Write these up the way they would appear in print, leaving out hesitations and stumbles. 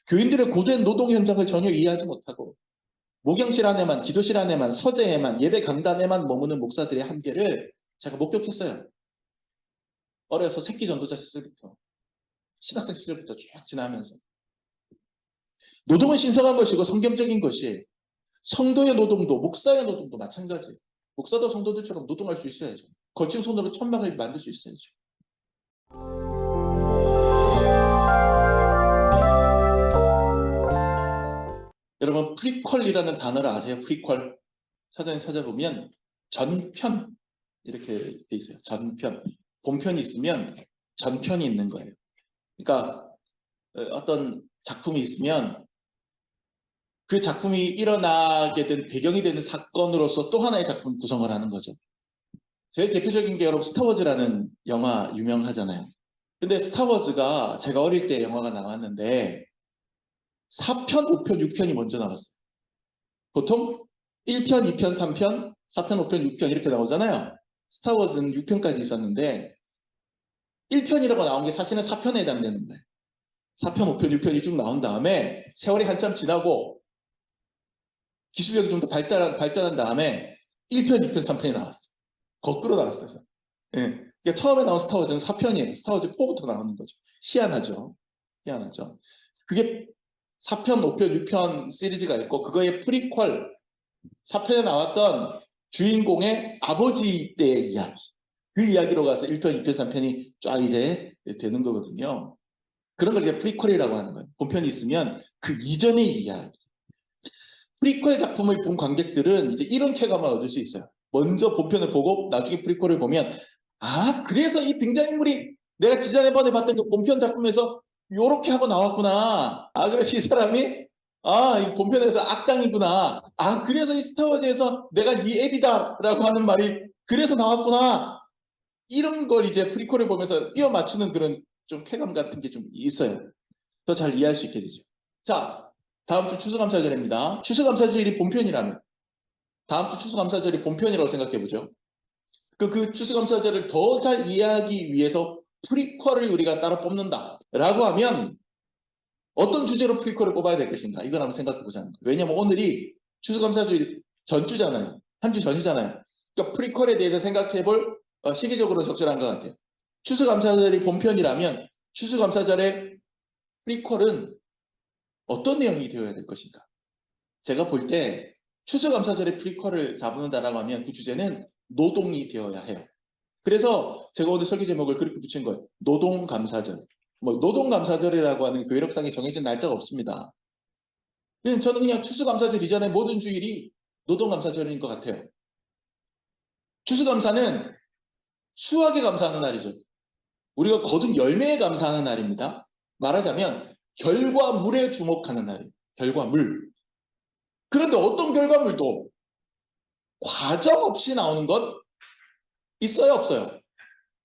교인들의 고된 노동 현장을 전혀 이해하지 못하고 목양실 안에만, 기도실 안에만, 서재에만, 예배 강단에만 머무는 목사들의 한계를 제가 목격했어요. 어려서 새끼 전도자 시절부터, 신학생 시절부터 쭉 지나면서. 노동은 신성한 것이고 성경적인 것이에요. 성도의 노동도, 목사의 노동도 마찬가지예요. 목사도 성도들처럼 노동할 수 있어야죠. 거친 손으로 천막을 만들 수 있어야죠. 여러분, 프리퀄이라는 단어를 아세요? 프리퀄. 사전에 찾아보면 전편 이렇게 돼 있어요. 전편. 본편이 있으면 전편이 있는 거예요. 그러니까 어떤 작품이 있으면 그 작품이 일어나게 된 배경이 되는 사건으로서 또 하나의 작품 구성을 하는 거죠. 제일 대표적인 게 여러분 스타워즈라는 영화 유명하잖아요. 근데 스타워즈가 제가 어릴 때 영화가 나왔는데 4편, 5편, 6편이 먼저 나왔어요. 보통 1편, 2편, 3편, 4편, 5편, 6편 이렇게 나오잖아요. 스타워즈는 6편까지 있었는데 1편이라고 나온 게 사실은 4편에 해당되는 거예요. 4편, 5편, 6편이 쭉 나온 다음에 세월이 한참 지나고 기술력이 좀 더 발전한 다음에 1편, 2편, 3편이 나왔어. 거꾸로 나왔어요. 예. 그러니까 처음에 나온 스타워즈는 4편이에요. 스타워즈 4부터 나오는 거죠. 희한하죠. 희한하죠. 그게 4편, 5편, 6편 시리즈가 있고 그거의 프리퀄 4편에 나왔던 주인공의 아버지 때의 이야기. 그 이야기로 가서 1편, 2편, 3편이 쫙 이제 되는 거거든요. 그런 걸 이제 프리퀄이라고 하는 거예요. 본편이 있으면 그 이전의 이야기. 프리퀄 작품을 본 관객들은 이제 이런 쾌감을 얻을 수 있어요. 먼저 본편을 보고 나중에 프리퀄을 보면 아, 그래서 이 등장인물이 내가 지난번에 봤던 그 본편 작품에서 요렇게 하고 나왔구나. 아, 그래서 이 사람이 이 본편에서 악당이구나. 아, 그래서 이 스타워즈에서 내가 네 애비다 라고 하는 말이 그래서 나왔구나. 이런 걸 이제 프리퀄을 보면서 끼워 맞추는 그런 좀 쾌감 같은 게 좀 있어요. 더 잘 이해할 수 있게 되죠. 자, 다음 주 추수감사절입니다. 추수감사절이 본편이라면 다음 주 추수감사절이 본편이라고 생각해보죠. 그 추수감사절을 더 잘 이해하기 위해서 프리퀄을 우리가 따로 뽑는다 라고 하면 어떤 주제로 프리퀄을 뽑아야 될 것인가 이걸 한번 생각해보자는 거예요. 왜냐하면 오늘이 추수감사절 전주잖아요. 한 주 전이잖아요. 그러니까 프리퀄에 대해서 생각해볼 시기적으로는 적절한 것 같아요. 추수감사절이 본편이라면 추수감사절의 프리퀄은 어떤 내용이 되어야 될 것인가. 제가 볼 때 추수감사절의 프리퀄을 잡는다라고 하면 그 주제는 노동이 되어야 해요. 그래서 제가 오늘 설교 제목을 그렇게 붙인 거예요. 노동감사절. 뭐 노동감사절이라고 하는 교회력상에 정해진 날짜가 없습니다. 저는 그냥 추수감사절 이전에 모든 주일이 노동감사절인 것 같아요. 추수감사는 수확에 감사하는 날이죠. 우리가 거둔 열매에 감사하는 날입니다. 말하자면 결과물에 주목하는 날이에요. 결과물. 그런데 어떤 결과물도 과정 없이 나오는 것 있어요, 없어요?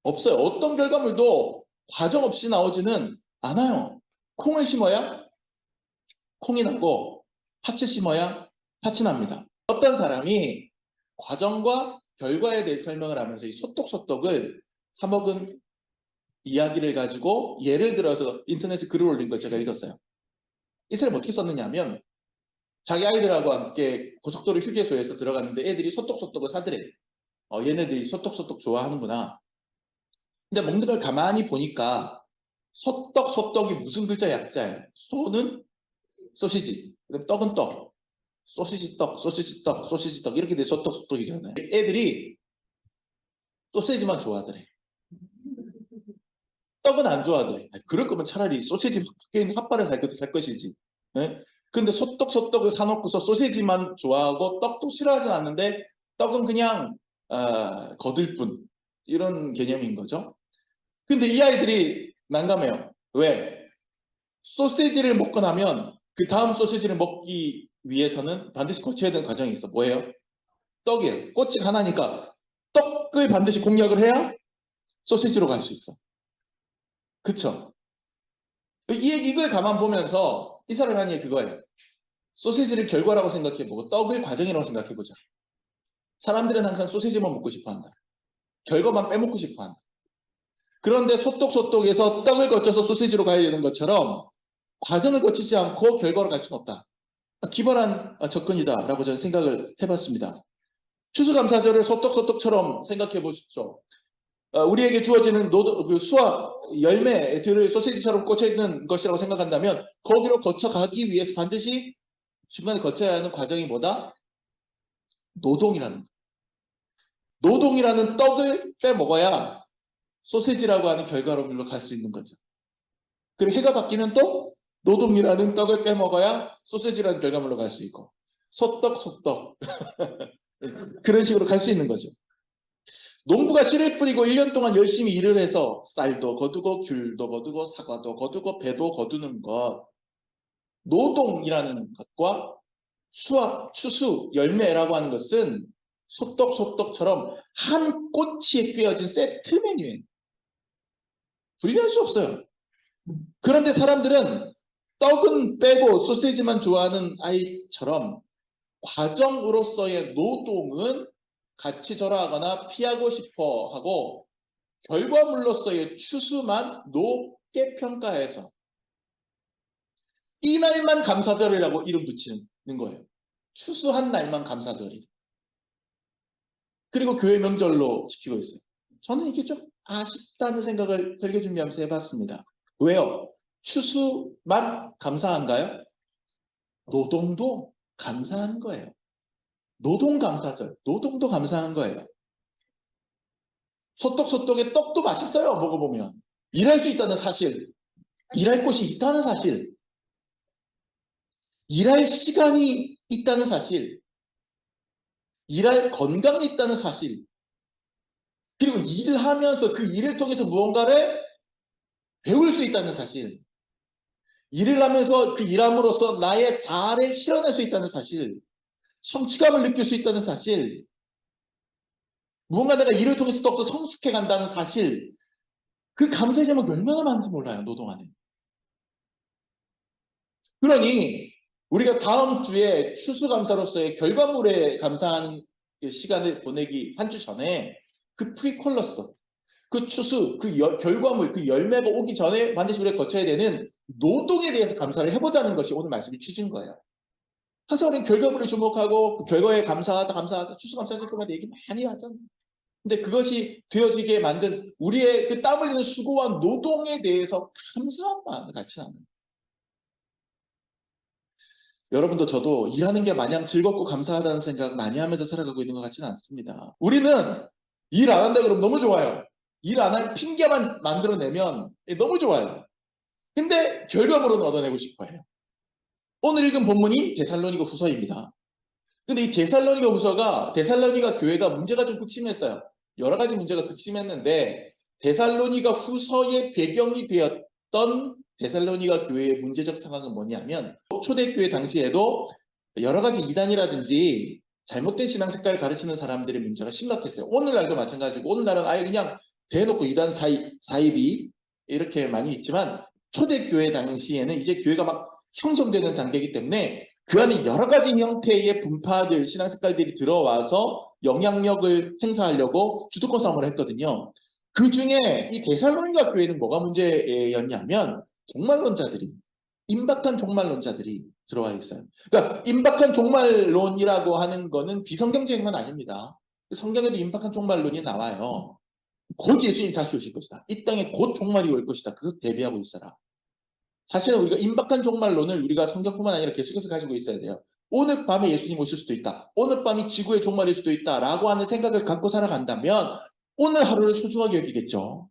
없어요. 어떤 결과물도 과정 없이 나오지는 않아요. 콩을 심어야 콩이 나고 파츠 심어야 파츠 납니다. 어떤 사람이 과정과 결과에 대해 설명을 하면서 이 소떡소떡을 사먹은 이야기를 가지고 예를 들어서 인터넷에 글을 올린 걸 제가 읽었어요. 이 사람이 어떻게 썼느냐 하면 자기 아이들하고 함께 고속도로 휴게소에서 들어갔는데 애들이 소떡소떡을 사더래. 얘네들이 소떡소떡 좋아하는구나. 근데 먹는 걸 가만히 보니까 소떡이 무슨 글자 약자예요? 소는 소시지, 그다음 떡은 떡, 소시지 떡 이렇게 돼 소떡이잖아요. 애들이 소시지만 좋아하더래. 떡은 안 좋아하더래. 그럴 거면 차라리 소시지 밖에 있는 핫바를 살 것이지. 네? 근데 소떡을 사놓고서 소시지만 좋아하고 떡도 싫어하진 않는데 떡은 그냥 거들 뿐 이런 개념인 거죠. 근데 이 아이들이 난감해요. 왜? 소시지를 먹고 나면 그 다음 소시지를 먹기 위해서는 반드시 거쳐야 되는 과정이 있어. 뭐예요? 떡이에요. 꽃이 하나니까 떡을 반드시 공략을 해야 소시지로 갈 수 있어. 그쵸? 이걸 가만 보면서 이 사람이 하는 얘기 그거예요. 소시지를 결과라고 생각해보고 떡을 과정이라고 생각해보자. 사람들은 항상 소시지만 먹고 싶어한다. 결과만 빼먹고 싶어한다. 그런데 소떡에서 떡을 거쳐서 소시지로 가야 되는 것처럼 과정을 거치지 않고 결과로 갈 수는 없다. 기발한 접근이다라고 저는 생각을 해봤습니다. 추수감사절을 소떡소떡처럼 생각해 보십시오. 우리에게 주어지는 수확 열매들을 소시지처럼 꽂혀 있는 것이라고 생각한다면 거기로 거쳐가기 위해서 반드시 중간에 거쳐야 하는 과정이 뭐다? 노동이라는 떡을 빼먹어야 소시지라고 하는 결과물로 갈 수 있는 거죠. 그리고 해가 바뀌면 또 노동이라는 떡을 빼먹어야 소시지라는 결과물로 갈 수 있고 소떡 그런 식으로 갈 수 있는 거죠. 농부가 씨를 뿌리고 1년 동안 열심히 일을 해서 쌀도 거두고 귤도 거두고 사과도 거두고 배도 거두는 것, 노동이라는 것과 수확, 추수, 열매라고 하는 것은 소떡소떡처럼 한 꼬치에 꿰어진 세트 메뉴예요. 분리할 수 없어요. 그런데 사람들은 떡은 빼고 소시지만 좋아하는 아이처럼 과정으로서의 노동은 같이 절하하거나 피하고 싶어 하고 결과물로서의 추수만 높게 평가해서 이날만 감사절이라고 이름 붙이는 거예요. 추수한 날만 감사절이. 그리고 교회 명절로 지키고 있어요. 저는 이게 좀 아쉽다는 생각을 설교 준비하면서 해봤습니다. 왜요? 추수만 감사한가요? 노동도 감사한 거예요. 노동 감사절, 노동도 감사한 거예요. 소떡소떡의 떡도 맛있어요. 먹어보면. 일할 수 있다는 사실, 일할 곳이 있다는 사실, 일할 시간이 있다는 사실, 일할 건강이 있다는 사실, 그리고 일하면서 그 일을 통해서 무언가를 배울 수 있다는 사실, 일을 하면서 그 일함으로써 나의 자아를 실현할 수 있다는 사실, 성취감을 느낄 수 있다는 사실, 무언가 내가 일을 통해서 더욱더 성숙해 간다는 사실, 그 감사의 제목이 얼마나 많은지 몰라요. 노동 안에. 그러니 우리가 다음 주에 추수감사로서의 결과물에 감사하는 시간을 보내기 한 주 전에 그 프리퀄러스, 그 추수, 그 결과물, 그 열매가 오기 전에 반드시 우리가 거쳐야 되는 노동에 대해서 감사를 해보자는 것이 오늘 말씀이 취지인 거예요. 항상 우리는 결과물에 주목하고 그 결과에 감사하다, 추수감사절 그만 얘기 많이 하잖아요. 근데 그것이 되어지게 만든 우리의 그 땀 흘리는 수고와 노동에 대해서 감사한 마음을 갖지 않아요. 여러분도 저도 일하는 게 마냥 즐겁고 감사하다는 생각 많이 하면서 살아가고 있는 것 같지는 않습니다. 우리는 일 안 한다 그러면 너무 좋아요. 일 안 할 핑계만 만들어내면 너무 좋아요. 근데 결과물은 얻어내고 싶어요. 오늘 읽은 본문이 데살로니가 후서입니다. 근데 이 데살로니가 후서가 데살로니가 교회가 문제가 좀 극심했어요. 여러 가지 문제가 극심했는데 데살로니가 후서의 배경이 되었던 데살로니가 교회의 문제적 상황은 뭐냐면 초대교회 당시에도 여러 가지 이단이라든지 잘못된 신앙 색깔을 가르치는 사람들의 문제가 심각했어요. 오늘날도 마찬가지고 오늘날은 아예 그냥 대놓고 이단 사입이 이렇게 많이 있지만 초대교회 당시에는 이제 교회가 막 형성되는 단계이기 때문에 그 안에 여러 가지 형태의 분파들, 신앙 색깔들이 들어와서 영향력을 행사하려고 주도권 싸움을 했거든요. 그 중에 이 데살로니가 교회는 뭐가 문제였냐면 종말론자들이, 임박한 종말론자들이 들어와 있어요. 그러니까 임박한 종말론이라고 하는 거는 비성경적인 건 아닙니다. 성경에도 임박한 종말론이 나와요. 곧 예수님 다시 오실 것이다. 이 땅에 곧 종말이 올 것이다. 그것 대비하고 있어라. 사실은 우리가 임박한 종말론을 우리가 성경뿐만 아니라 계속해서 가지고 있어야 돼요. 오늘 밤에 예수님 오실 수도 있다. 오늘 밤이 지구의 종말일 수도 있다라고 하는 생각을 갖고 살아간다면 오늘 하루를 소중하게 여기겠죠.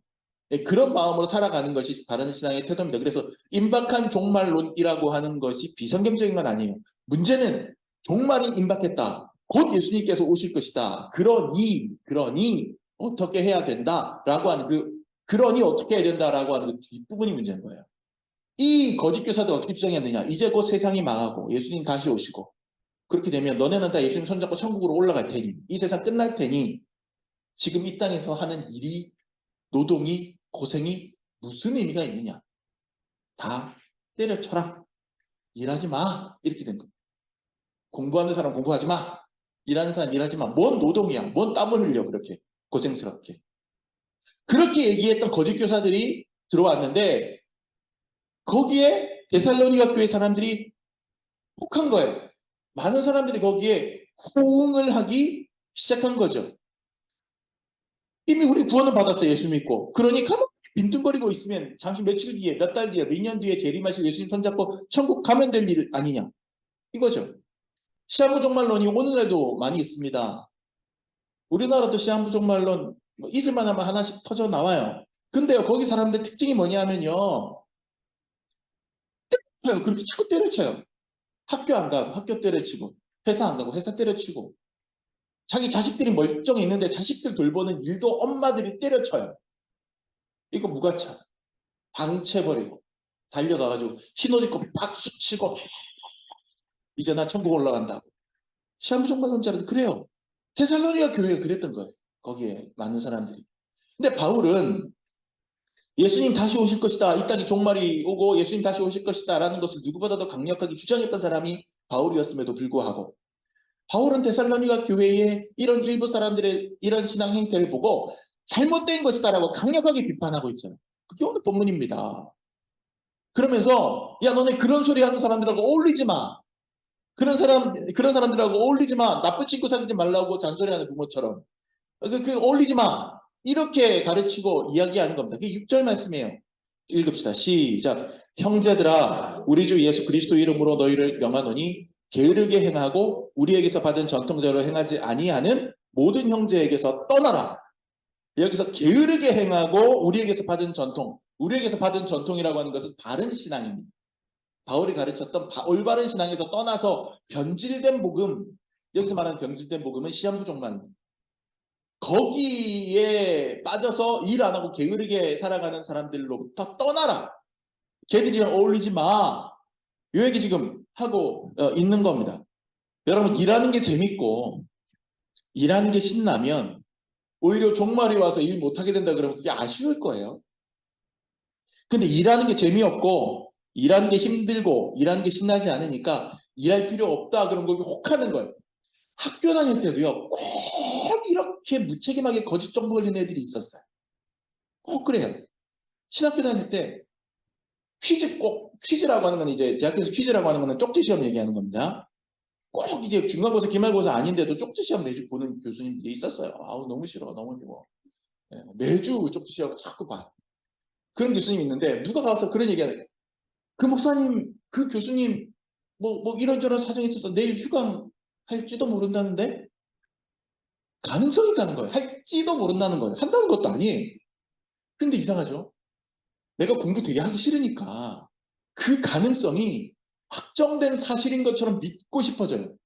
네, 그런 마음으로 살아가는 것이 바른 신앙의 태도입니다. 그래서 임박한 종말론이라고 하는 것이 비성경적인 건 아니에요. 문제는 종말이 임박했다. 곧 예수님께서 오실 것이다. 그러니 어떻게 해야 된다라고 하는 그러니 어떻게 해야 된다라고 하는 그 뒷부분이 문제인 거예요. 이 거짓 교사들 어떻게 주장했느냐. 이제 곧 세상이 망하고 예수님 다시 오시고 그렇게 되면 너네는 다 예수님 손잡고 천국으로 올라갈 테니 이 세상 끝날 테니 지금 이 땅에서 하는 일이 노동이 고생이 무슨 의미가 있느냐. 다 때려쳐라. 일하지 마. 이렇게 된 거예요. 공부하는 사람 공부하지 마. 일하는 사람 일하지 마. 뭔 노동이야. 뭔 땀을 흘려 그렇게 고생스럽게. 그렇게 얘기했던 거짓 교사들이 들어왔는데 거기에 데살로니가 교회 사람들이 혹한 거예요. 많은 사람들이 거기에 호응을 하기 시작한 거죠. 이미 우리 구원을 받았어요. 예수 믿고. 그러니 가만히 빈둥거리고 있으면 잠시 며칠 뒤에, 몇 달 뒤에, 몇 년 뒤에 재림하실 예수님 손잡고 천국 가면 될 일 아니냐. 이거죠. 시한부 종말론이 오늘날도 많이 있습니다. 우리나라도 시한부 종말론 잊을만 하면 하나씩 터져 나와요. 근데요, 거기 사람들 특징이 뭐냐면요. 그렇게 자꾸 때려쳐요. 학교 안 가고 학교 때려치고, 회사 안 가고 회사 때려치고, 자기 자식들이 멀쩡히 있는데 자식들 돌보는 일도 엄마들이 때려쳐요. 이거 무가차. 방치해버리고 달려가가지고 흰옷 입고 박수치고 이제 나 천국 올라간다. 시한부 종말론자들 그래요. 데살로니가 교회가 그랬던 거예요. 거기에 많은 사람들이. 근데 바울은 예수님 다시 오실 것이다. 이 땅에 종말이 오고 예수님 다시 오실 것이다. 라는 것을 누구보다도 강력하게 주장했던 사람이 바울이었음에도 불구하고 바울은 데살로니가 교회의 이런 일부 사람들의 이런 신앙 행태를 보고 잘못된 것이다 라고 강력하게 비판하고 있잖아요. 그게 오늘 본문입니다. 그러면서 야 너네 그런 소리 하는 사람들하고 어울리지 마. 그런 사람들하고 어울리지 마. 나쁜 친구 사귀지 말라고 잔소리하는 부모처럼. 어울리지 마. 이렇게 가르치고 이야기하는 겁니다. 그게 6절 말씀이에요. 읽읍시다. 시작. 형제들아 우리 주 예수 그리스도 이름으로 너희를 명하노니 게으르게 행하고 우리에게서 받은 전통대로 행하지 아니하는 모든 형제에게서 떠나라. 여기서 게으르게 행하고 우리에게서 받은 전통. 우리에게서 받은 전통이라고 하는 것은 바른 신앙입니다. 바울이 가르쳤던 올바른 신앙에서 떠나서 변질된 복음, 여기서 말하는 변질된 복음은 시한부 종말입니다. 거기에 빠져서 일 안 하고 게으르게 살아가는 사람들로부터 떠나라. 걔들이랑 어울리지 마. 이 얘기 지금 하고 있는 겁니다. 여러분 일하는 게 재밌고 일하는 게 신나면 오히려 종말이 와서 일 못하게 된다 그러면 그게 아쉬울 거예요. 근데 일하는 게 재미없고 일하는 게 힘들고 일하는 게 신나지 않으니까 일할 필요 없다 그런 거기 혹하는 거예요. 학교 다닐 때도요. 꼭 이렇게 무책임하게 거짓 정보 걸린 애들이 있었어요. 꼭 그래요. 신학교 다닐 때 퀴즈라고 하는 건 이제 대학교에서 퀴즈라고 하는 거는 쪽지 시험 얘기하는 겁니다. 꼭 이제 중간고사 기말고사 아닌데도 쪽지 시험 매주 보는 교수님들이 있었어요. 아우 너무 싫어 너무 싫어. 매주 쪽지 시험 자꾸 봐. 그런 교수님이 있는데 누가 가서 그런 얘기하는 그 목사님 그 교수님 뭐 이런저런 사정이 있어서 내일 휴강할지도 모른다는데 가능성이 있다는 거예요. 할지도 모른다는 거예요. 한다는 것도 아니에요. 근데 이상하죠. 내가 공부 되게 하기 싫으니까 그 가능성이 확정된 사실인 것처럼 믿고 싶어져요.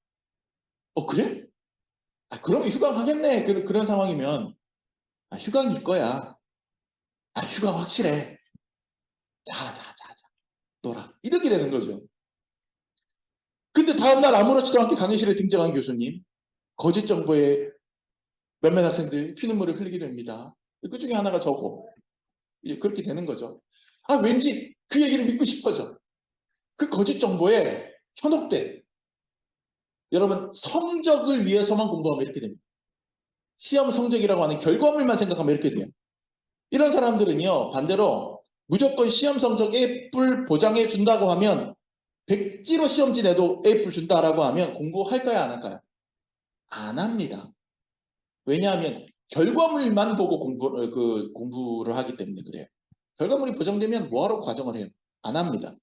그래? 그럼 휴강하겠네. 그런 상황이면 휴강일 거야. 휴강 확실해. 자, 놀아. 이렇게 되는 거죠. 근데 다음날 아무렇지도 않게 강의실에 등장한 교수님, 거짓 정보에 몇몇 학생들 피눈물을 흘리게 됩니다. 그 중에 하나가 저고. 그렇게 되는 거죠. 왠지 그 얘기를 믿고 싶어져. 그 거짓 정보에 현혹돼. 여러분 성적을 위해서만 공부하면 이렇게 됩니다. 시험 성적이라고 하는 결과물만 생각하면 이렇게 돼요. 이런 사람들은요. 반대로 무조건 시험 성적 A뿔 보장해 준다고 하면 백지로 시험지 내도 A뿔 준다라고 하면 공부할까요? 안 할까요? 안 합니다. 왜냐하면 결과물만 보고 공부를 하기 때문에 그래요. 결과물이 보장되면 뭐하러 과정을 해요? 안 합니다.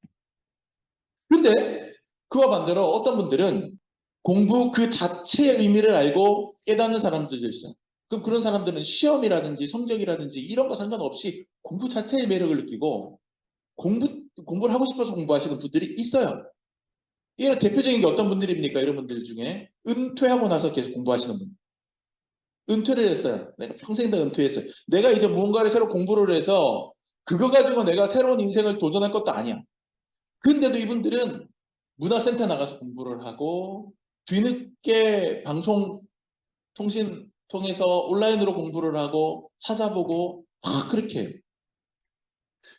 근데 그와 반대로 어떤 분들은 공부 그 자체의 의미를 알고 깨닫는 사람들도 있어요. 그럼 그런 사람들은 시험이라든지 성적이라든지 이런 거 상관없이 공부 자체의 매력을 느끼고 공부를 하고 싶어서 공부하시는 분들이 있어요. 이런 대표적인 게 어떤 분들입니까? 이런 분들 중에 은퇴하고 나서 계속 공부하시는 분. 은퇴를 했어요. 내가 평생 다 은퇴했어요. 내가 이제 무언가를 새로 공부를 해서 그거 가지고 내가 새로운 인생을 도전할 것도 아니야. 근데도 이분들은 문화센터 나가서 공부를 하고 뒤늦게 방송 통신 통해서 온라인으로 공부를 하고 찾아보고 그렇게 해요.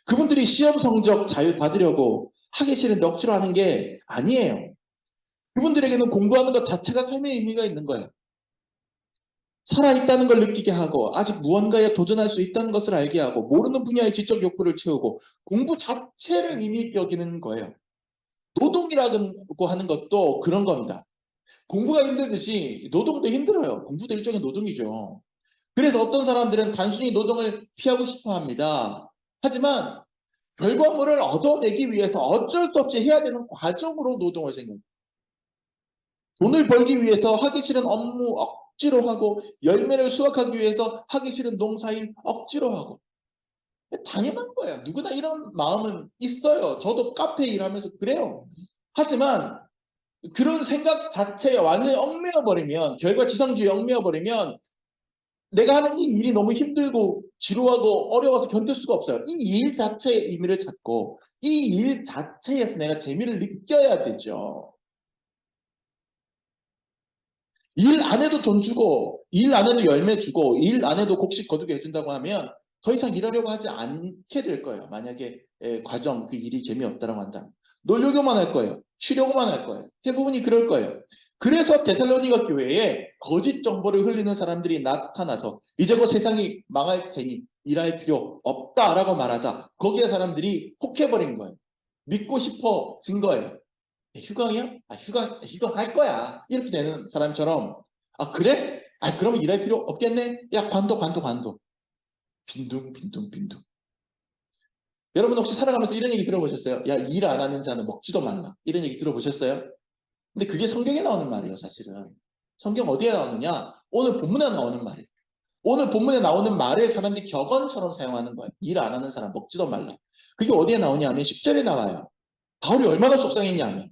그분들이 시험 성적 잘 받으려고 하기 싫은데 억지로 하는 게 아니에요. 그분들에게는 공부하는 것 자체가 삶의 의미가 있는 거예요. 살아있다는 걸 느끼게 하고 아직 무언가에 도전할 수 있다는 것을 알게 하고 모르는 분야의 지적 욕구를 채우고 공부 자체를 의미 있게 여기는 거예요. 노동이라고 하는 것도 그런 겁니다. 공부가 힘들듯이 노동도 힘들어요. 공부도 일종의 노동이죠. 그래서 어떤 사람들은 단순히 노동을 피하고 싶어 합니다. 하지만 결과물을 얻어내기 위해서 어쩔 수 없이 해야 되는 과정으로 노동을 생각합니다. 돈을 벌기 위해서 하기 싫은 업무 억지로 하고 열매를 수확하기 위해서 하기 싫은 농사일 억지로 하고 당연한 거예요. 누구나 이런 마음은 있어요. 저도 카페 일하면서 그래요. 하지만 그런 생각 자체에 완전히 얽매여버리면 결과지상주의에 얽매여버리면 내가 하는 이 일이 너무 힘들고 지루하고 어려워서 견딜 수가 없어요. 이 일 자체의 의미를 찾고 이 일 자체에서 내가 재미를 느껴야 되죠. 일 안 해도 돈 주고 일 안 해도 열매 주고 일 안 해도 곡식 거두게 해준다고 하면 더 이상 일하려고 하지 않게 될 거예요. 만약에 과정 그 일이 재미없다고 한다면. 놀려고만 할 거예요. 쉬려고만 할 거예요. 대부분이 그럴 거예요. 그래서 데살로니가 교회에 거짓 정보를 흘리는 사람들이 나타나서 이제 곧 세상이 망할 테니 일할 필요 없다라고 말하자 거기에 사람들이 혹해버린 거예요. 믿고 싶어진 거예요. 휴강이야? 휴강 할 거야. 이렇게 되는 사람처럼, 아, 그래? 아, 그러면 일할 필요 없겠네? 야, 관둬. 빈둥. 여러분 혹시 살아가면서 이런 얘기 들어보셨어요? 야, 일 안 하는 자는 먹지도 말라. 이런 얘기 들어보셨어요? 근데 그게 성경에 나오는 말이에요, 사실은. 성경 어디에 나오느냐? 오늘 본문에 나오는 말이에요. 오늘 본문에 나오는 말을 사람들이 격언처럼 사용하는 거예요. 일 안 하는 사람 먹지도 말라. 그게 어디에 나오냐 하면 10절에 나와요. 바울이 얼마나 속상했냐 하면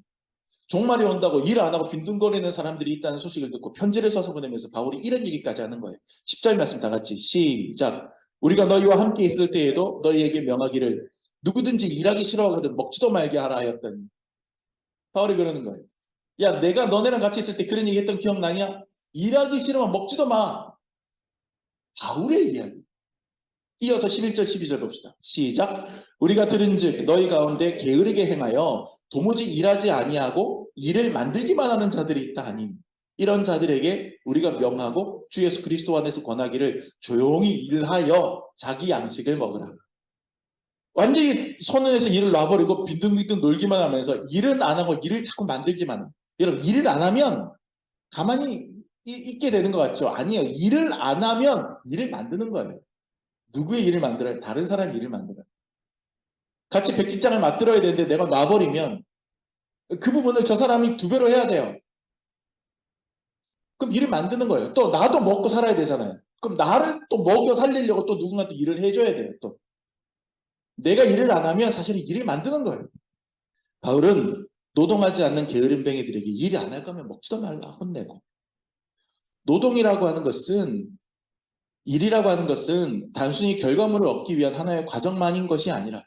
종말이 온다고 일 안 하고 빈둥거리는 사람들이 있다는 소식을 듣고 편지를 써서 보내면서 바울이 이런 얘기까지 하는 거예요. 10절 말씀 다 같이 시작. 우리가 너희와 함께 있을 때에도 너희에게 명하기를 누구든지 일하기 싫어하거든 먹지도 말게 하라 하였더니 바울이 그러는 거예요. 야, 내가 너네랑 같이 있을 때 그런 얘기 했던 기억나냐? 일하기 싫으면 먹지도 마. 바울의 이야기. 이어서 11절 12절 봅시다. 시작. 우리가 들은즉 너희 가운데 게으르게 행하여 도무지 일하지 아니하고 일을 만들기만 하는 자들이 있다 하니 이런 자들에게 우리가 명하고 주 예수 그리스도 안에서 권하기를 조용히 일하여 자기 양식을 먹으라. 완전히 손에서 일을 놔버리고 빈둥빈둥 놀기만 하면서 일은 안 하고 일을 자꾸 만들기만 해요. 여러분 일을 안 하면 가만히 있게 되는 것 같죠? 아니에요. 일을 안 하면 일을 만드는 거예요. 누구의 일을 만들어요? 다른 사람의 일을 만들어요. 같이 백지장을 맞들어야 되는데 내가 놔버리면 그 부분을 저 사람이 두 배로 해야 돼요. 그럼 일을 만드는 거예요. 또 나도 먹고 살아야 되잖아요. 그럼 나를 또 먹여 살리려고 또 누군가 또 일을 해줘야 돼요. 또 내가 일을 안 하면 사실은 일을 만드는 거예요. 바울은 노동하지 않는 게으름뱅이들에게 일이 안 할 거면 먹지도 말라 혼내고 노동이라고 하는 것은 일이라고 하는 것은 단순히 결과물을 얻기 위한 하나의 과정만인 것이 아니라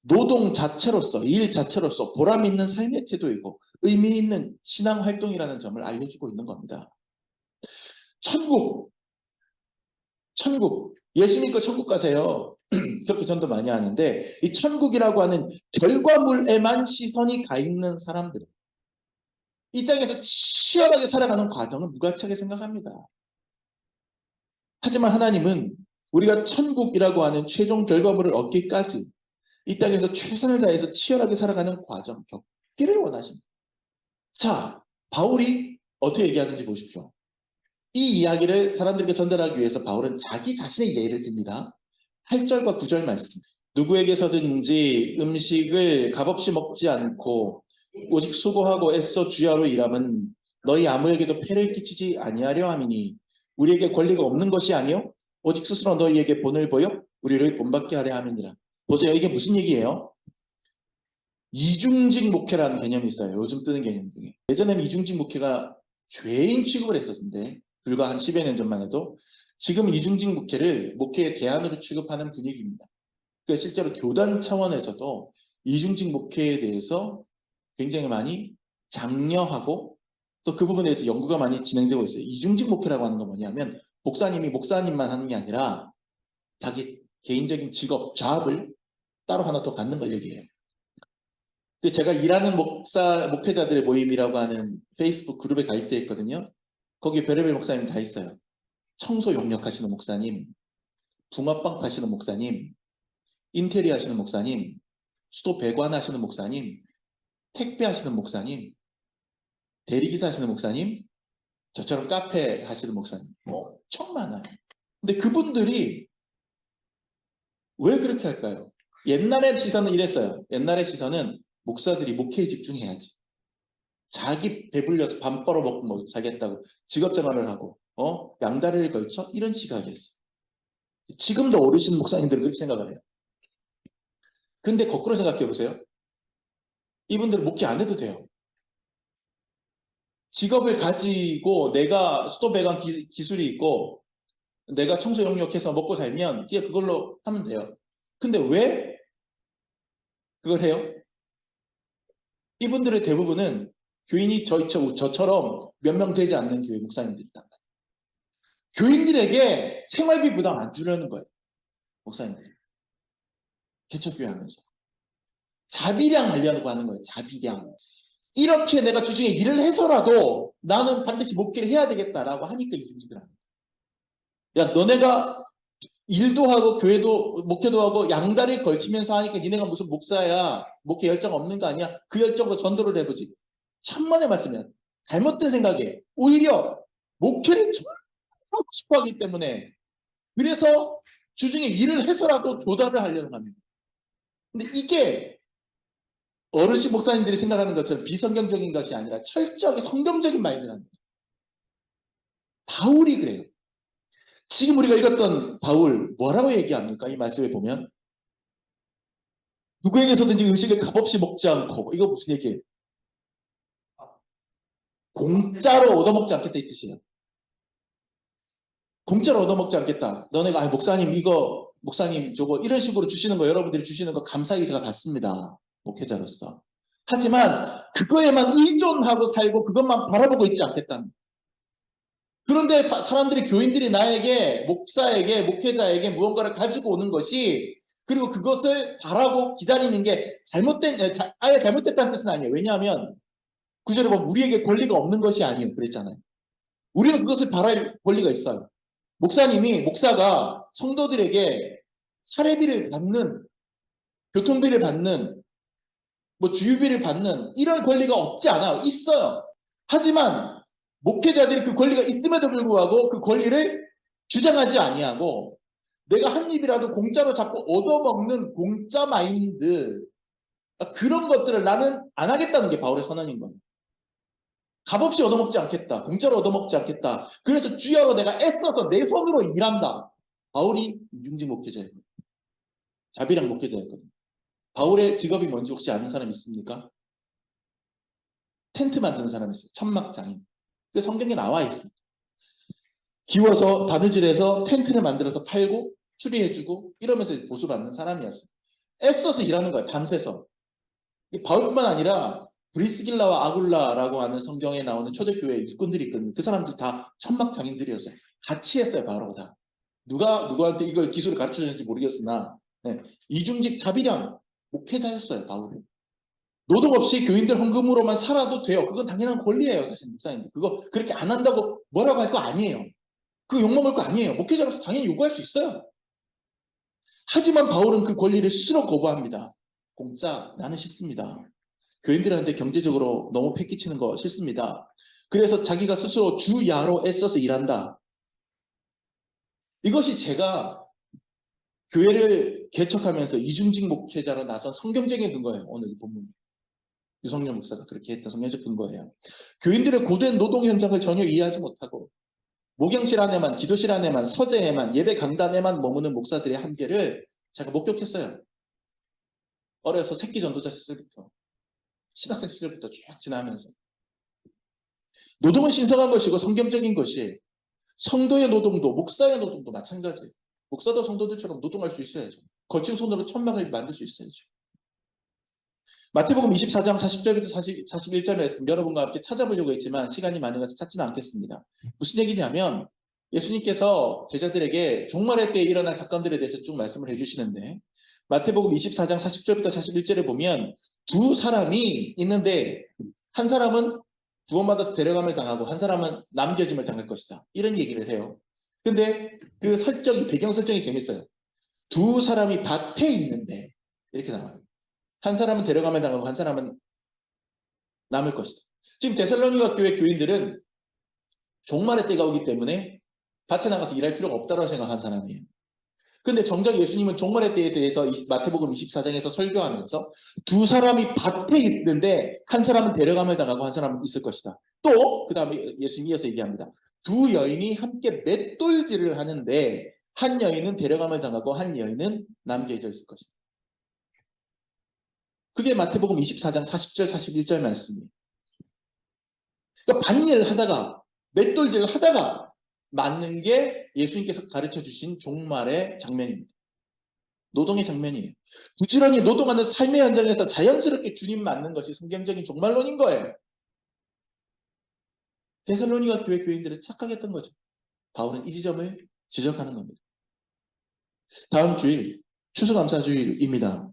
노동 자체로서, 일 자체로서 보람 있는 삶의 태도이고 의미 있는 신앙 활동이라는 점을 알려주고 있는 겁니다. 천국. 예수 믿고 천국 가세요. 그렇게 전도 많이 하는데 이 천국이라고 하는 결과물에만 시선이 가 있는 사람들 이 땅에서 치열하게 살아가는 과정은 무가치하게 생각합니다. 하지만 하나님은 우리가 천국이라고 하는 최종 결과물을 얻기까지 이 땅에서 최선을 다해서 치열하게 살아가는 과정, 겪기를 원하십니다. 자, 바울이 어떻게 얘기하는지 보십시오. 이 이야기를 사람들에게 전달하기 위해서 바울은 자기 자신의 예를 듭니다. 8절과 9절 말씀. 누구에게서든지 음식을 값없이 먹지 않고 오직 수고하고 애써 주야로 일함은 너희 아무에게도 폐를 끼치지 아니하려 함이니 우리에게 권리가 없는 것이 아니요 오직 스스로 너희에게 본을 보여 우리를 본받게 하려 함이니라. 보세요. 이게 무슨 얘기예요? 이중직 목회라는 개념이 있어요. 요즘 뜨는 개념 중에. 예전에는 이중직 목회가 죄인 취급을 했었는데 불과 한 10여 년 전만 해도 지금 이중직 목회를 목회의 대안으로 취급하는 분위기입니다. 그러니까 실제로 교단 차원에서도 이중직 목회에 대해서 굉장히 많이 장려하고 또 그 부분에 대해서 연구가 많이 진행되고 있어요. 이중직 목회라고 하는 건 뭐냐면 목사님이 목사님만 하는 게 아니라 자기 개인적인 직업, 잡을 따로 하나 더 갖는 걸 얘기해요. 제가 일하는 목회자들의 모임이라고 하는 페이스북 그룹에 가입되어 있거든요. 거기에 별의별 목사님 다 있어요. 청소 용역 하시는 목사님, 붕어빵 파시는 목사님, 인테리어 하시는 목사님, 수도 배관 하시는 목사님, 택배 하시는 목사님, 대리기사 하시는 목사님, 저처럼 카페 하시는 목사님 엄청 많아요. 근데 그분들이 왜 그렇게 할까요? 옛날의 시선은 이랬어요. 옛날의 시선은 목사들이 목회에 집중해야지. 자기 배불려서 밥 벌어먹고 뭐 자겠다고 직업생활을 하고 양다리를 걸쳐 이런 시각이었어요. 지금도 어르신 목사님들은 그렇게 생각을 해요. 근데 거꾸로 생각해 보세요. 이분들은 목회 안 해도 돼요. 직업을 가지고 내가 수도 배관 기술이 있고 내가 청소 용역해서 먹고 살면 그냥 그걸로 하면 돼요. 근데 왜 그걸 해요? 이분들의 대부분은 교인이 저처럼 몇 명 되지 않는 교회 목사님들이다. 교인들에게 생활비 부담 안 주려는 거예요. 목사님들이. 개척교회 하면서. 자비량 하려고 하는 거예요. 자비량. 이렇게 내가 주중에 일을 해서라도 나는 반드시 목회를 해야 되겠다라고 하니까 이중직을 합니다. 야, 너네가 일도 하고 교회도 목회도 하고 양다리 걸치면서 하니까 니네가 무슨 목사야. 목회 열정 없는 거 아니야. 그 열정으로 전도를 해보지. 천만의 말씀이야. 잘못된 생각에 오히려 목회를 정말 하고 싶어 하기 때문에 그래서 주중에 일을 해서라도 조달을 하려는 겁니다. 근데 이게 어르신 목사님들이 생각하는 것처럼 비성경적인 것이 아니라 철저하게 성경적인 마인드라는 거죠. 바울이 그래요. 지금 우리가 읽었던 바울 뭐라고 얘기합니까? 이 말씀에 보면 누구에게서든지 음식을 값없이 먹지 않고 이거 무슨 얘기예요? 공짜로 얻어먹지 않겠다 이 뜻이에요. 공짜로 얻어먹지 않겠다. 너네가 목사님 이거 목사님 저거 이런 식으로 주시는 거 여러분들이 주시는 거 감사하게 제가 받습니다. 목회자로서. 하지만 그거에만 의존하고 살고 그것만 바라보고 있지 않겠다. 그런데 사람들이 교인들이 나에게 목사에게 목회자에게 무언가를 가지고 오는 것이 그리고 그것을 바라고 기다리는 게 아예 잘못됐다는 뜻은 아니에요. 왜냐하면 구절에 보면 우리에게 권리가 없는 것이 아니에요. 그랬잖아요. 우리는 그것을 바랄 권리가 있어요. 목사가 성도들에게 사례비를 받는 교통비를 받는 뭐 주유비를 받는 이런 권리가 없지 않아요. 있어요. 하지만 목회자들이 그 권리가 있음에도 불구하고 그 권리를 주장하지 아니하고 내가 한 입이라도 공짜로 자꾸 얻어먹는 공짜 마인드 그런 것들을 나는 안 하겠다는 게 바울의 선언인 겁니다. 값없이 얻어먹지 않겠다. 공짜로 얻어먹지 않겠다. 그래서 주야로 내가 애써서 내 손으로 일한다. 바울이 융직 목회자였거든요. 자비랑 목회자였거든요. 바울의 직업이 뭔지 혹시 아는 사람 있습니까? 텐트 만드는 사람이 있어요. 천막장인. 그 성경에 나와 있습니다. 기워서 바느질해서 텐트를 만들어서 팔고 수리해주고 이러면서 보수받는 사람이었어요. 애써서 일하는 거예요. 밤새서. 바울뿐만 아니라 브리스길라와 아굴라라고 하는 성경에 나오는 초대교회 일꾼들이 있거든요. 그 사람들 다 천막장인들이었어요. 같이 했어요. 바울하고 다. 누구한테 이걸 기술을 가르쳐줬는지 모르겠으나 이중직 자비량 목회자였어요. 바울은. 노동 없이 교인들 헌금으로만 살아도 돼요. 그건 당연한 권리예요. 사실 목사님들. 그거 그렇게 안 한다고 뭐라고 할 거 아니에요. 그거 욕먹을 거 아니에요. 목회자로서 당연히 요구할 수 있어요. 하지만 바울은 그 권리를 스스로 거부합니다. 공짜 나는 싫습니다. 교인들한테 경제적으로 너무 패기치는 거 싫습니다. 그래서 자기가 스스로 주야로 애써서 일한다. 이것이 제가 교회를 개척하면서 이중직 목회자로 나선 성경적인 근거예요. 오늘 이 본문. 유성열 목사가 그렇게 했던 성경적 근거예요. 교인들의 고된 노동 현장을 전혀 이해하지 못하고 목양실 안에만, 기도실 안에만, 서재에만, 예배 강단에만 머무는 목사들의 한계를 제가 목격했어요. 어려서 새끼 전도자 시절부터 신학생 시절부터 쭉 지나면서 노동은 신성한 것이고 성경적인 것이 성도의 노동도 목사의 노동도 마찬가지예요. 목사도 성도들처럼 노동할 수 있어야죠. 거친 손으로 천막을 만들 수 있어야죠. 마태복음 24장 40절부터 41절 말씀 여러분과 함께 찾아보려고 했지만 시간이 많이 가서 찾지는 않겠습니다. 무슨 얘기냐면 예수님께서 제자들에게 종말의 때에 일어날 사건들에 대해서 쭉 말씀을 해주시는데 마태복음 24장 40절부터 41절에 보면 두 사람이 있는데 한 사람은 구원받아서 데려감을 당하고 한 사람은 남겨짐을 당할 것이다. 이런 얘기를 해요. 근데 그 설정이, 배경 설정이 재밌어요. 두 사람이 밭에 있는데 이렇게 나와요. 한 사람은 데려가면 당하고 한 사람은 남을 것이다. 지금 데살로니가 교회 교인들은 종말의 때가 오기 때문에 밭에 나가서 일할 필요가 없다고 생각한 사람이에요. 근데 정작 예수님은 종말의 때에 대해서 마태복음 24장에서 설교하면서 두 사람이 밭에 있는데 한 사람은 데려감을 당하고 한 사람은 있을 것이다. 또 그 다음에 예수님이 이어서 얘기합니다. 두 여인이 함께 맷돌질을 하는데 한 여인은 데려감을 당하고 한 여인은 남겨져 있을 것이다. 그게 마태복음 24장 40절 41절 말씀이에요. 그러니까 밭일을 하다가 맷돌질을 하다가 맞는 게 예수님께서 가르쳐 주신 종말의 장면입니다. 노동의 장면이에요. 부지런히 노동하는 삶의 현장에서 자연스럽게 주님 맞는 것이 성경적인 종말론인 거예요. 데살로니가 교회 교인들은 착각했던 거죠. 바울은 이 지점을 지적하는 겁니다. 다음 주일 추수감사주일입니다.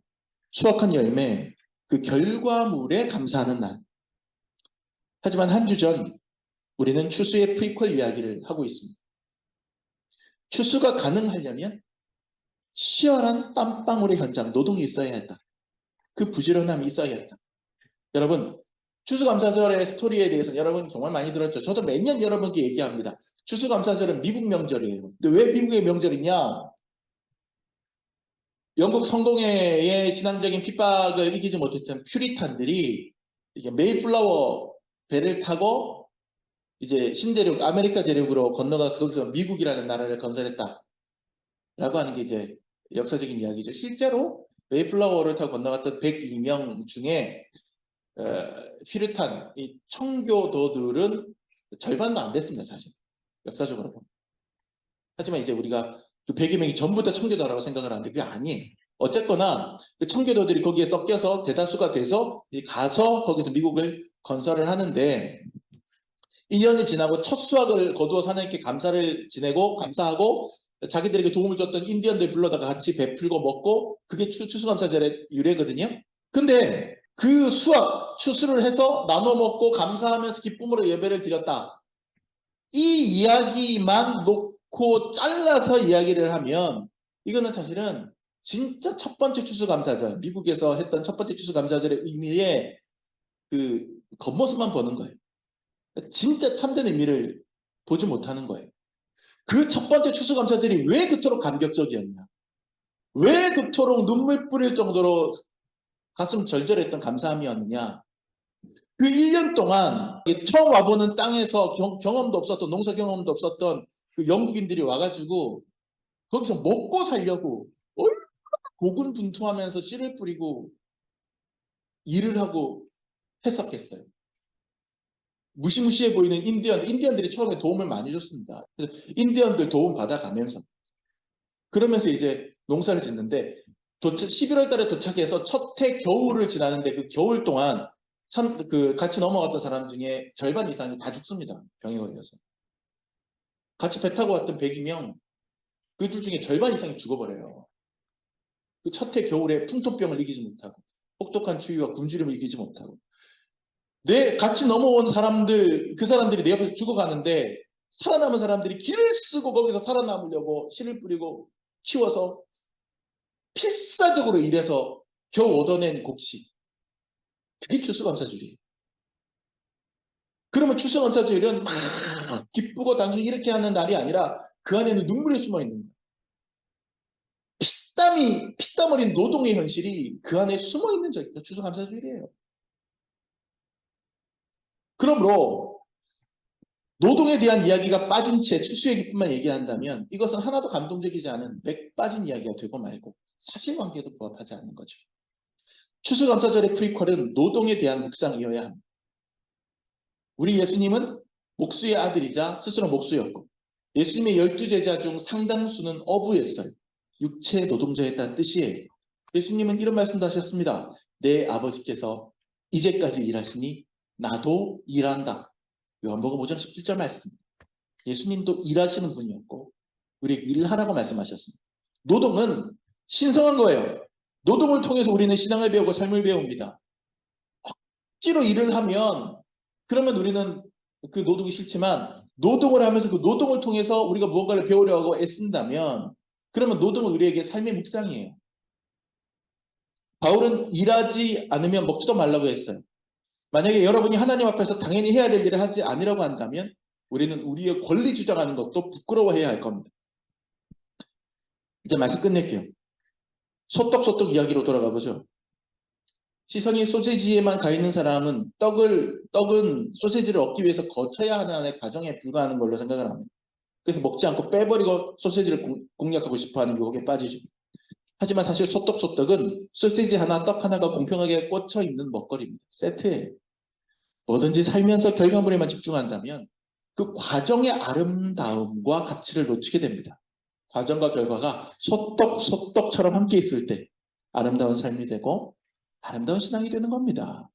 수확한 열매, 그 결과물에 감사하는 날. 하지만 한 주 전 우리는 추수의 프리퀄 이야기를 하고 있습니다. 추수가 가능하려면 치열한 땀방울의 현장, 노동이 있어야 했다. 그 부지런함이 있어야 했다. 여러분, 추수감사절의 스토리에 대해서 여러분 정말 많이 들었죠. 저도 매년 여러분께 얘기합니다. 추수감사절은 미국 명절이에요. 근데 왜 미국의 명절이냐? 영국 성공회의 신앙적인 핍박을 이기지 못했던 퓨리탄들이 이게 메이플라워 배를 타고 이제 신대륙, 아메리카 대륙으로 건너가서 거기서 미국이라는 나라를 건설했다. 라고 하는 게 이제 역사적인 이야기죠. 실제로 메이플라워를 타고 건너갔던 102명 중에 퓨리탄, 이 청교도들은 절반도 안 됐습니다, 사실. 역사적으로 보면. 하지만 이제 우리가 그 100여 명이 전부 다 청교도라고 생각을 하는데 그게 아니에요. 어쨌거나 그 청교도들이 거기에 섞여서 대다수가 돼서 가서 거기서 미국을 건설을 하는데 1년이 지나고 첫 수확을 거두어서 하나님께 감사를 지내고 감사하고 자기들에게 도움을 줬던 인디언들 불러다가 같이 베풀고 먹고 그게 추수감사절의 유래거든요. 근데 그 추수를 해서 나눠 먹고 감사하면서 기쁨으로 예배를 드렸다. 이 이야기만 놓고 잘라서 이야기를 하면 이거는 사실은 진짜 첫 번째 추수감사절, 미국에서 했던 첫 번째 추수감사절의 의미의 그 겉모습만 보는 거예요. 진짜 참된 의미를 보지 못하는 거예요. 그 첫 번째 추수감사절이 왜 그토록 감격적이었냐? 왜 그토록 눈물 뿌릴 정도로 가슴 절절했던 감사함이었느냐? 그 1년 동안 처음 와보는 땅에서 경험도 없었던, 농사 경험도 없었던 그 영국인들이 와가지고 거기서 먹고 살려고 얼마나 고군분투하면서 씨를 뿌리고 일을 하고 했었겠어요. 무시무시해 보이는 인디언들이 처음에 도움을 많이 줬습니다. 그래서 인디언들 도움 받아가면서 그러면서 이제 농사를 짓는데 11월 달에 도착해서 첫 해 겨울을 지나는데 그 겨울 동안 같이 넘어갔던 사람 중에 절반 이상이 다 죽습니다. 병에 걸려서. 같이 배 타고 왔던 102명 그들 중에 절반 이상이 죽어버려요. 그 첫 해 겨울에 풍토병을 이기지 못하고 혹독한 추위와 굶주림을 이기지 못하고 같이 넘어온 사람들, 그 사람들이 내 옆에서 죽어가는데 살아남은 사람들이 길을 쓰고 거기서 살아남으려고 씨를 뿌리고 키워서 필사적으로 일해서 겨우 얻어낸 곡식. 그게 추수감사주일이에요. 그러면 추수감사주일은 막 기쁘고 단순히 이렇게 하는 날이 아니라 그 안에는 눈물이 숨어 있는 거예요. 피땀 어린 노동의 현실이 그 안에 숨어 있는 적이 추수감사주일이에요. 그러므로 노동에 대한 이야기가 빠진 채 추수의 기쁨만 얘기한다면 이것은 하나도 감동적이지 않은 맥 빠진 이야기가 되고 말고 사실관계도 부합하지 않는 거죠. 추수감사절의 프리퀄은 노동에 대한 묵상이어야 합니다. 우리 예수님은 목수의 아들이자 스스로 목수였고 예수님의 12제자 중 상당수는 어부였어요. 육체 노동자였다는 뜻이에요. 예수님은 이런 말씀도 하셨습니다. 내 아버지께서 이제까지 일하시니 나도 일한다. 요한복음 5장 17절 말씀. 예수님도 일하시는 분이었고 우리에게 일하라고 말씀하셨습니다. 노동은 신성한 거예요. 노동을 통해서 우리는 신앙을 배우고 삶을 배웁니다. 억지로 일을 하면 그러면 우리는 그 노동이 싫지만 노동을 하면서 그 노동을 통해서 우리가 무언가를 배우려 하고 애쓴다면 그러면 노동은 우리에게 삶의 묵상이에요. 바울은 일하지 않으면 먹지도 말라고 했어요. 만약에 여러분이 하나님 앞에서 당연히 해야 될 일을 하지 않으려고 한다면 우리는 우리의 권리 주장하는 것도 부끄러워해야 할 겁니다. 이제 말씀 끝낼게요. 소떡소떡 이야기로 돌아가 보죠. 시선이 소세지에만 가 있는 사람은 떡은 소세지를 얻기 위해서 거쳐야 하는 하나의 과정에 불과하는 걸로 생각을 합니다. 그래서 먹지 않고 빼버리고 소세지를 공략하고 싶어하는 유혹에 빠지죠. 하지만 사실 소떡소떡은 소세지 하나, 떡 하나가 공평하게 꽂혀 있는 먹거리입니다. 세트예요. 뭐든지 살면서 결과물에만 집중한다면 그 과정의 아름다움과 가치를 놓치게 됩니다. 과정과 결과가 소떡소떡처럼 함께 있을 때 아름다운 삶이 되고 아름다운 신앙이 되는 겁니다.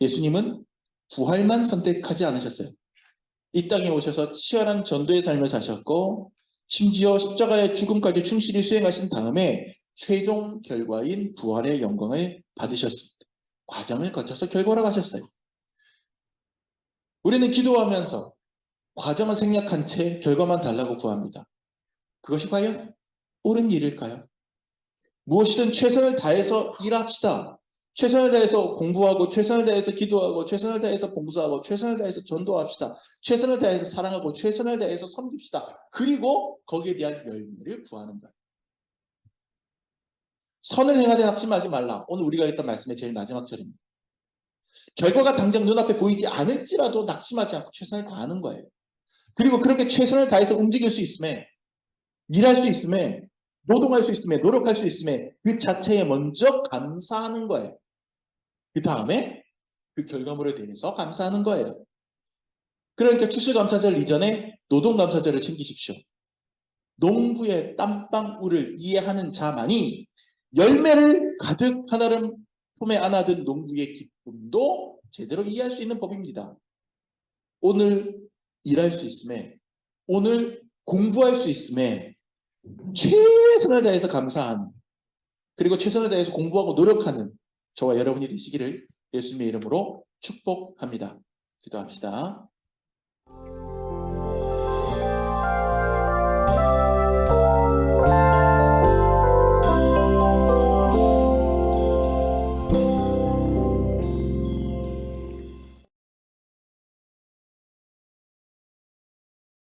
예수님은 부활만 선택하지 않으셨어요. 이 땅에 오셔서 치열한 전도의 삶을 사셨고 심지어 십자가의 죽음까지 충실히 수행하신 다음에 최종 결과인 부활의 영광을 받으셨습니다. 과정을 거쳐서 결과로 가셨어요. 우리는 기도하면서 과정을 생략한 채 결과만 달라고 구합니다. 그것이 과연 옳은 일일까요? 무엇이든 최선을 다해서 일합시다. 최선을 다해서 공부하고 최선을 다해서 기도하고 최선을 다해서 봉사하고 최선을 다해서 전도합시다. 최선을 다해서 사랑하고 최선을 다해서 섬깁시다. 그리고 거기에 대한 열매를 구하는 거예요. 선을 행하되 낙심하지 말라. 오늘 우리가 했던 말씀의 제일 마지막 절입니다. 결과가 당장 눈앞에 보이지 않을지라도 낙심하지 않고 최선을 다하는 거예요. 그리고 그렇게 최선을 다해서 움직일 수 있음에 일할 수 있음에 노동할 수 있음에 노력할 수 있음에 그 자체에 먼저 감사하는 거예요. 그 다음에 그 결과물에 대해서 감사하는 거예요. 그러니까 추수감사절 이전에 노동감사절을 챙기십시오. 농부의 땀방울을 이해하는 자만이 열매를 가득 한아름 품에 안아든 농부의 기쁨도 제대로 이해할 수 있는 법입니다. 오늘 일할 수 있음에 오늘 공부할 수 있음에 최선을 다해서 감사한 그리고 최선을 다해서 공부하고 노력하는 저와 여러분이 되시기를 예수님의 이름으로 축복합니다. 기도합시다.